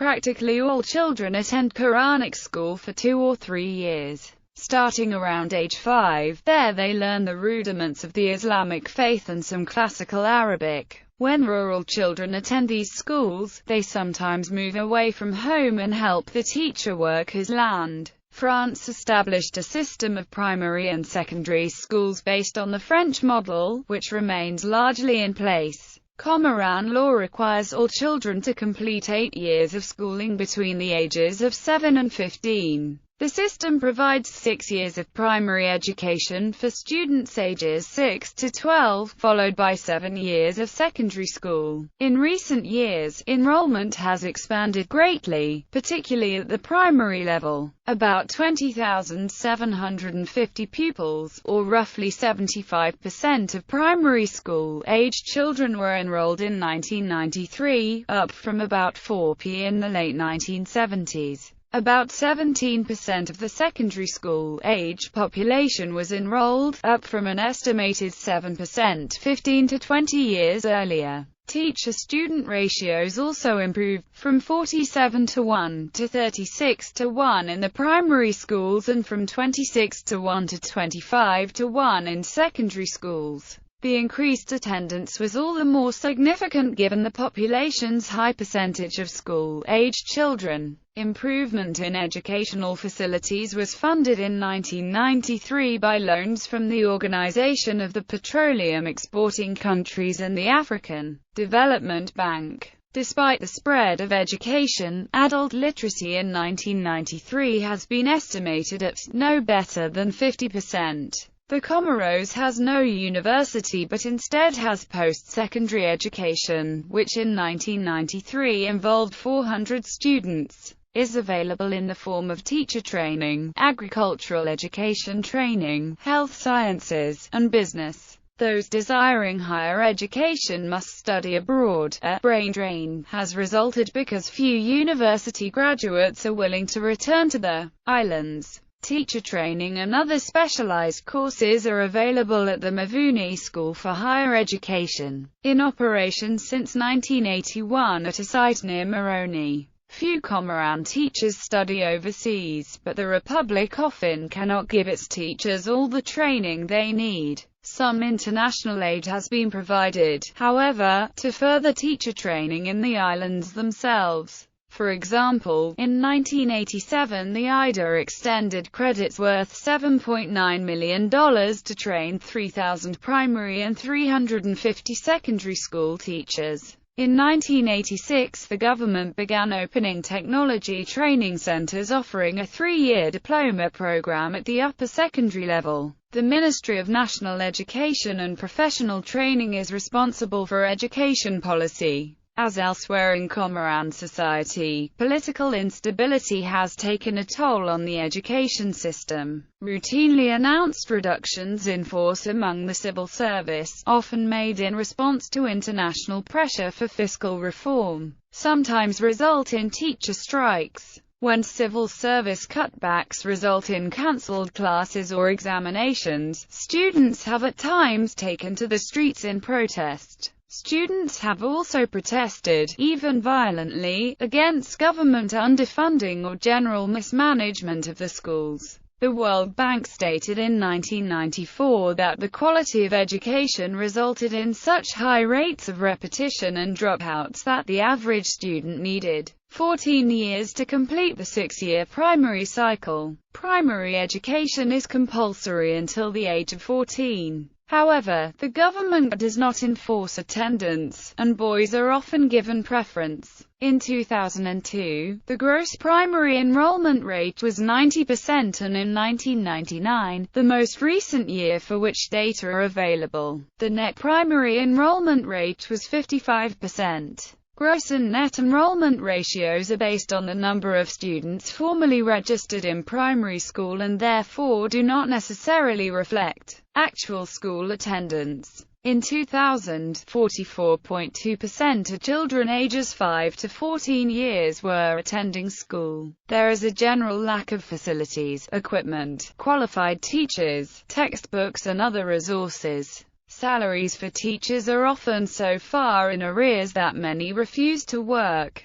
Practically all children attend Quranic school for 2 or 3 years. Starting around age 5, there they learn the rudiments of the Islamic faith and some classical Arabic. When rural children attend these schools, they sometimes move away from home and help the teacher work his land. France established a system of primary and secondary schools based on the French model, which remains largely in place. Comoran law requires all children to complete 8 years of schooling between the ages of 7 and 15. The system provides 6 years of primary education for students ages 6 to 12, followed by 7 years of secondary school. In recent years, enrollment has expanded greatly, particularly at the primary level. About 20,750 pupils, or roughly 75% of primary school-aged children were enrolled in 1993, up from about 4% in the late 1970s. About 17% of the secondary school-age population was enrolled, up from an estimated 7% 15 to 20 years earlier. Teacher-student ratios also improved, from 47:1 to 36:1 in the primary schools and from 26:1 to 25:1 in secondary schools. The increased attendance was all the more significant given the population's high percentage of school-aged children. Improvement in educational facilities was funded in 1993 by loans from the Organization of the Petroleum Exporting Countries and the African Development Bank. Despite the spread of education, adult literacy in 1993 has been estimated at no better than 50%. The Comoros has no university but instead has post-secondary education, which in 1993 involved 400 students, is available in the form of teacher training, agricultural education training, health sciences, and business. Those desiring higher education must study abroad. A brain drain has resulted because few university graduates are willing to return to the islands. Teacher training and other specialized courses are available at the Mavuni School for Higher Education, in operation since 1981 at a site near Moroni. Few Comoran teachers study overseas, but the Republic often cannot give its teachers all the training they need. Some international aid has been provided, however, to further teacher training in the islands themselves. For example, in 1987 the IDA extended credits worth $7.9 million to train 3,000 primary and 350 secondary school teachers. In 1986 the government began opening technology training centers offering a 3-year diploma program at the upper secondary level. The Ministry of National Education and Professional Training is responsible for education policy. As elsewhere in Comoran society, political instability has taken a toll on the education system. Routinely announced reductions in force among the civil service, often made in response to international pressure for fiscal reform, sometimes result in teacher strikes. When civil service cutbacks result in cancelled classes or examinations, students have at times taken to the streets in protest. Students have also protested, even violently, against government underfunding or general mismanagement of the schools. The World Bank stated in 1994 that the quality of education resulted in such high rates of repetition and dropouts that the average student needed 14 years to complete the 6-year primary cycle. Primary education is compulsory until the age of 14. However, the government does not enforce attendance, and boys are often given preference. In 2002, the gross primary enrollment rate was 90% and in 1999, the most recent year for which data are available, the net primary enrollment rate was 55%. Gross and net enrollment ratios are based on the number of students formally registered in primary school and therefore do not necessarily reflect actual school attendance. In 2000, 44.2% of children ages 5 to 14 years were attending school. There is a general lack of facilities, equipment, qualified teachers, textbooks and other resources. Salaries for teachers are often so far in arrears that many refuse to work.